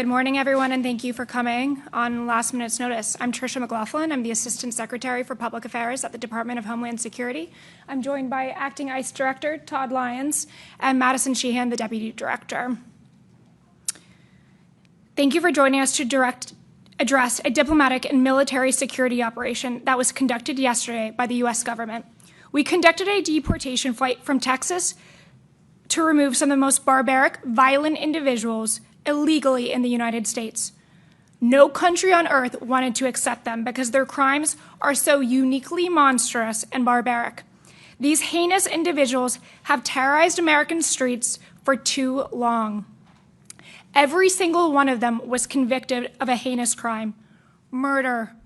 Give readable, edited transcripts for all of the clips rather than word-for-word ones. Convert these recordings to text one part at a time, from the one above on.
Good morning, everyone, and thank you for coming on last minute's notice. I'm Tricia McLaughlin. I'm the Assistant Secretary for Public Affairs at the Department of Homeland Security. I'm joined by Acting ICE Director Todd Lyons and Madison Sheehan, the Deputy Director. Thank you for joining us to address a diplomatic and military security operation that was conducted yesterday by the U.S. government. We conducted a deportation flight from Texas to remove some of the most barbaric, violent individuals illegally in the United States. No country on earth wanted to accept them because their crimes are so uniquely monstrous and barbaric. These heinous individuals have terrorized American streets for too long. Every single one of them was convicted of a heinous crime: murder,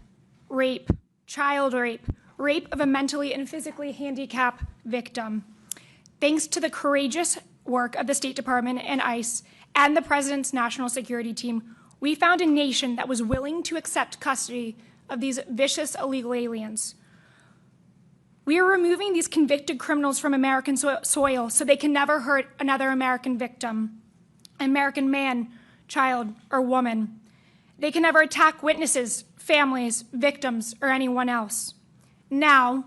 rape, child rape, rape of a mentally and physically handicapped victim. Thanks to the courageous work of the State Department and ICE and the President's National Security Team, we found a nation that was willing to accept custody of these vicious illegal aliens. We are removing these convicted criminals from American soil so they can never hurt another American victim, American man, child, or woman. They can never attack witnesses, families, victims, or anyone else. Now,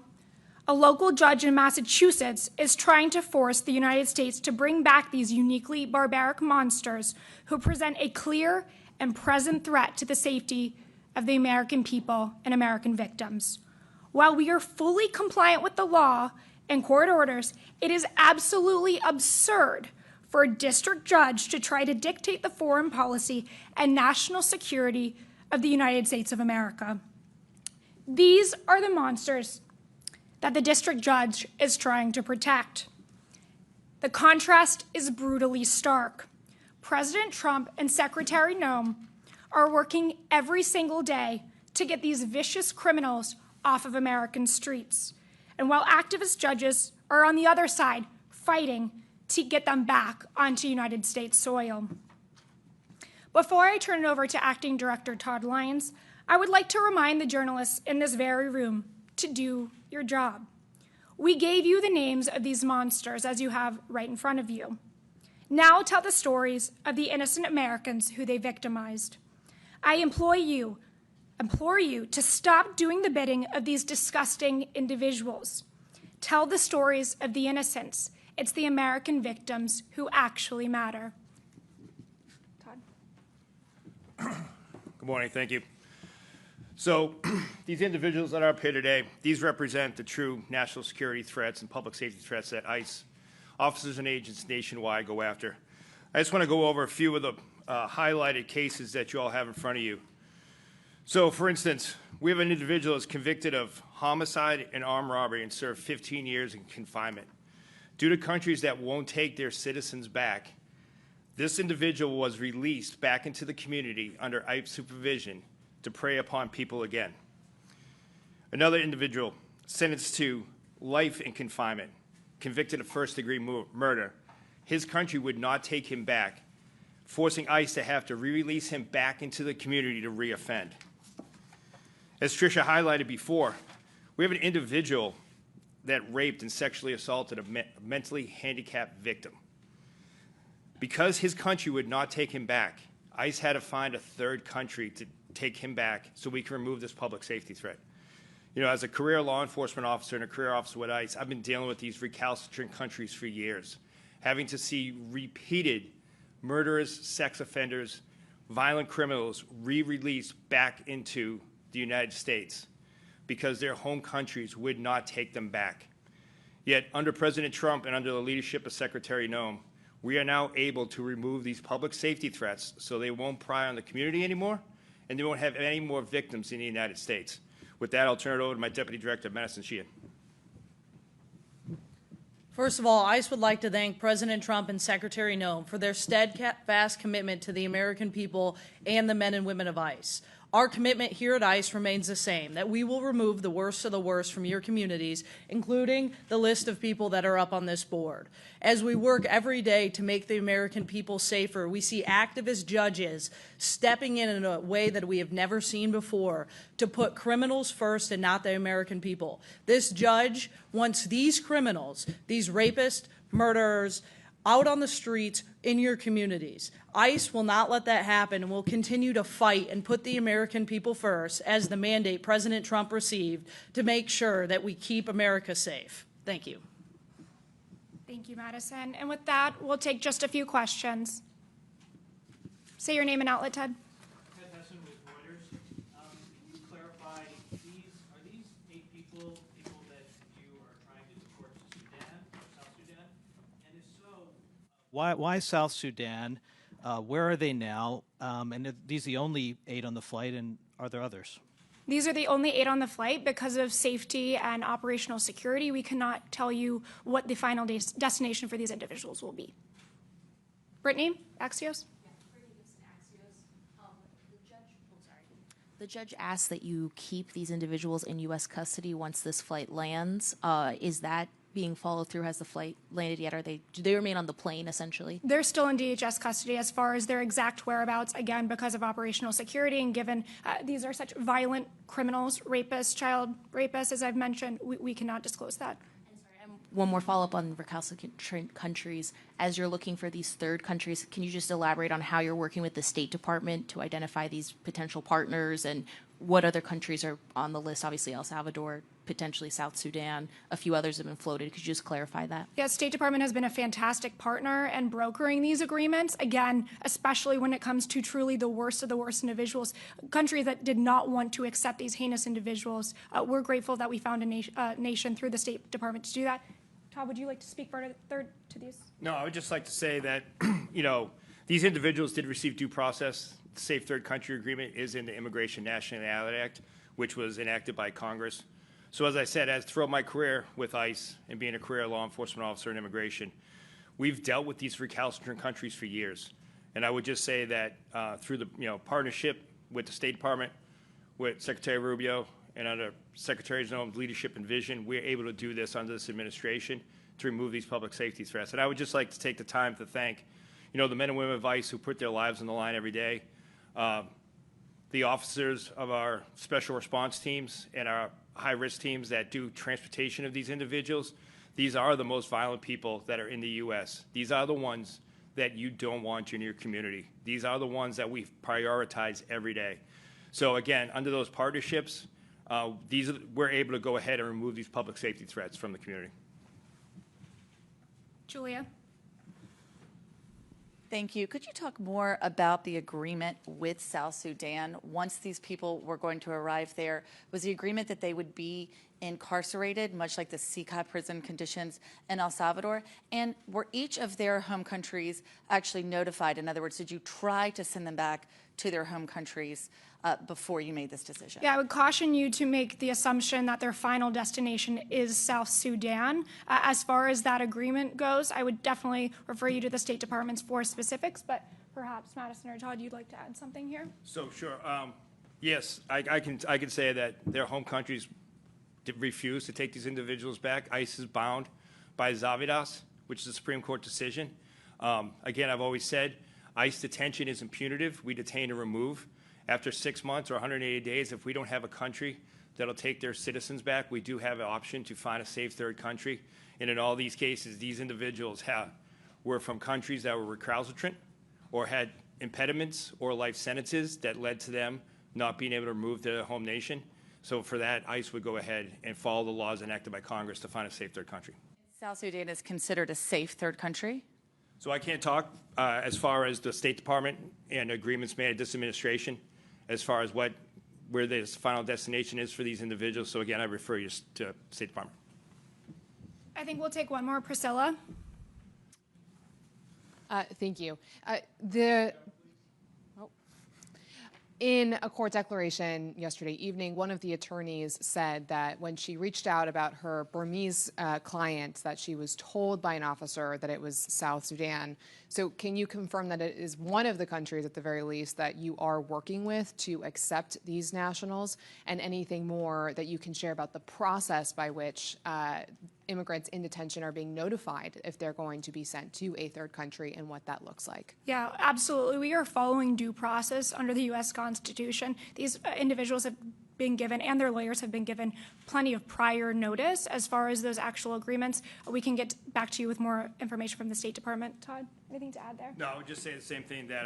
a local judge in Massachusetts is trying to force the United States to bring back these uniquely barbaric monsters who present a clear and present threat to the safety of the American people and American victims. While we are fully compliant with the law and court orders, it is absolutely absurd for a district judge to try to dictate the foreign policy and national security of the United States of America. These are the monsters that the district judge is trying to protect. The contrast is brutally stark. President Trump and Secretary Noem are working every single day to get these vicious criminals off of American streets. And while activist judges are on the other side fighting to get them back onto United States soil. Before I turn it over to Acting Director Todd Lyons, I would like to remind the journalists in this very room to do your job. We gave you the names of these monsters as you have right in front of you. Now tell the stories of the innocent Americans who they victimized. I implore you to stop doing the bidding of these disgusting individuals. Tell the stories of the innocents. It's the American victims who actually matter. Todd. Good morning, thank you. So these individuals that are up here today, these represent the true national security threats and public safety threats that ICE officers and agents nationwide go after. I just want to go over a few of the highlighted cases that you all have in front of you. So for instance, we have an individual that's convicted of homicide and armed robbery and served 15 years in confinement. Due to countries that won't take their citizens back, this individual was released back into the community under ICE supervision to prey upon people again. Another individual sentenced to life in confinement, convicted of first-degree murder. His country would not take him back, forcing ICE to have to re-release him back into the community to re-offend. As Tricia highlighted before, we have an individual that raped and sexually assaulted a mentally handicapped victim. Because his country would not take him back, ICE had to find a third country to take him back so we can remove this public safety threat. You know, as a career law enforcement officer and a career officer with ICE, I've been dealing with these recalcitrant countries for years, having to see repeated murderers, sex offenders, violent criminals re-released back into the United States because their home countries would not take them back. Yet under President Trump and under the leadership of Secretary Noem, we are now able to remove these public safety threats so they won't pry on the community anymore and they won't have any more victims in the United States. With that, I'll turn it over to my Deputy Director, Madison Sheehan. First of all, ICE would like to thank President Trump and Secretary Noem for their steadfast commitment to the American people and the men and women of ICE. Our commitment here at ICE remains the same, that we will remove the worst of the worst from your communities, including the list of people that are up on this board. As we work every day to make the American people safer, we see activist judges stepping in a way that we have never seen before to put criminals first and not the American people. This judge wants these criminals, these rapists, murderers, out on the streets in your communities. ICE will not let that happen and will continue to fight and put the American people first as the mandate President Trump received to make sure that we keep America safe. Thank you. Thank you, Madison. And with that, we'll take just a few questions. Say your name and outlet, Ted. Ted Hesson with Reuters. Can you clarify, are these 8 people that you are trying to deport to Sudan or South Sudan? And if so, why South Sudan? Where are they now? And are these the only 8 on the flight, and are there others? These are the only 8 on the flight. Because of safety and operational security, we cannot tell you what the final destination for these individuals will be. Brittany, Axios? The judge asked that you keep these individuals in U.S. custody once this flight lands. Is that being followed through? Has the flight landed yet? Do they remain on the plane, essentially? They're still in DHS custody as far as their exact whereabouts, again, because of operational security, and given these are such violent criminals, rapists, child rapists, as I've mentioned, we cannot disclose that. One more follow-up on recalcitrant countries. As you're looking for these third countries, can you just elaborate on how you're working with the State Department to identify these potential partners, and what other countries are on the list? Obviously, El Salvador, potentially South Sudan, a few others have been floated. Could you just clarify that? Yes, State Department has been a fantastic partner and brokering these agreements, again, especially when it comes to truly the worst of the worst individuals, countries that did not want to accept these heinous individuals. We're grateful that we found a nation through the State Department to do that. Todd, would you like to speak further to these? No, I would just like to say that, these individuals did receive due process. The Safe Third Country Agreement is in the Immigration Nationality Act, which was enacted by Congress. So as I said, as throughout my career with ICE and being a career law enforcement officer in immigration, we've dealt with these recalcitrant countries for years. And I would just say that through the partnership with the State Department, with Secretary Rubio, and under Secretary Zone's leadership and vision, we're able to do this under this administration to remove these public safety threats. And I would just like to take the time to thank, the men and women of ICE who put their lives on the line every day, the officers of our special response teams and our high-risk teams that do transportation of these individuals. These are the most violent people that are in the U.S. These are the ones that you don't want in your community. These are the ones that we prioritize every day. So again, under those partnerships, we're able to go ahead and remove these public safety threats from the community. Julia? Thank you. Could you talk more about the agreement with South Sudan? Once these people were going to arrive there, was the agreement that they would be incarcerated, much like the CCA prison conditions in El Salvador? And were each of their home countries actually notified? In other words, did you try to send them back to their home countries before you made this decision? Yeah, I would caution you to make the assumption that their final destination is South Sudan. As far as that agreement goes, I would definitely refer you to the State Department's for specifics, but perhaps Madison or Todd, you'd like to add something here? So sure, yes, I can say that their home countries refuse to take these individuals back. ICE is bound by Zavidas, which is a Supreme Court decision. Again, I've always said ICE detention isn't punitive. We detain and remove. After 6 months or 180 days, if we don't have a country that'll take their citizens back, we do have an option to find a safe third country. And in all these cases, these individuals were from countries that were recalcitrant or had impediments or life sentences that led to them not being able to remove to their home nation. So for that, ICE would go ahead and follow the laws enacted by Congress to find a safe third country. South Sudan is considered a safe third country? So I can't talk as far as the State Department and agreements made at this administration as far as where this final destination is for these individuals. So again, I refer you to State Department. I think we'll take one more. Priscilla? Thank you. In a court declaration yesterday evening, one of the attorneys said that when she reached out about her Burmese client, that she was told by an officer that it was South Sudan. So can you confirm that it is one of the countries, at the very least, that you are working with to accept these nationals, and anything more that you can share about the process by which immigrants in detention are being notified if they're going to be sent to a third country and what that looks like? Yeah, absolutely. We are following due process under the U.S. Constitution. These individuals have been given, and their lawyers have been given, plenty of prior notice as far as those actual agreements. We can get back to you with more information from the State Department. Todd, anything to add there? No, I would just say the same thing that,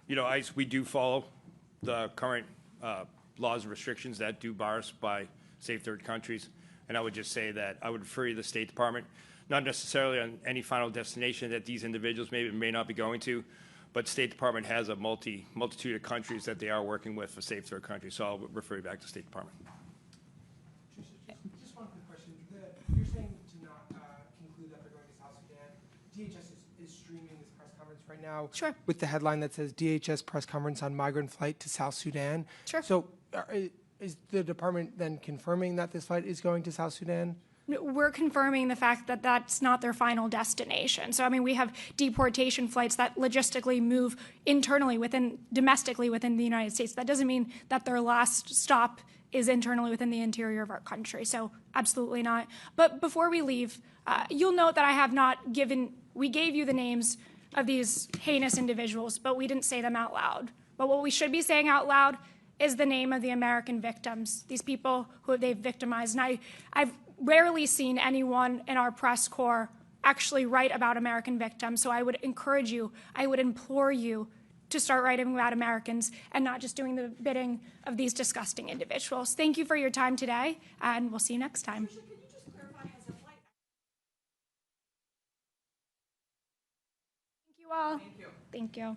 ICE, we do follow the current laws and restrictions that do bar us by safe third countries. And I would just say that I would refer you to the State Department, not necessarily on any final destination that these individuals may not be going to, but State Department has a multitude of countries that they are working with for safe third countries. So I'll refer you back to State Department. Just one quick question. You're saying to not conclude that they're going to South Sudan. DHS is streaming this press conference right now. Sure. With the headline that says DHS press conference on migrant flight to South Sudan. Sure. So is the department then confirming that this flight is going to South Sudan? We're confirming the fact that that's not their final destination. So, I mean, we have deportation flights that logistically move internally domestically within the United States. That doesn't mean that their last stop is internally within the interior of our country. So, absolutely not. But before we leave, you'll note that I have not we gave you the names of these heinous individuals, but we didn't say them out loud. But what we should be saying out loud is the name of the American victims, these people who they've victimized. And I've rarely seen anyone in our press corps actually write about American victims. So I would encourage you, I would implore you to start writing about Americans and not just doing the bidding of these disgusting individuals. Thank you for your time today, and we'll see you next time. Trisha, can you just clarify, has the flight... Thank you all. Thank you. Thank you.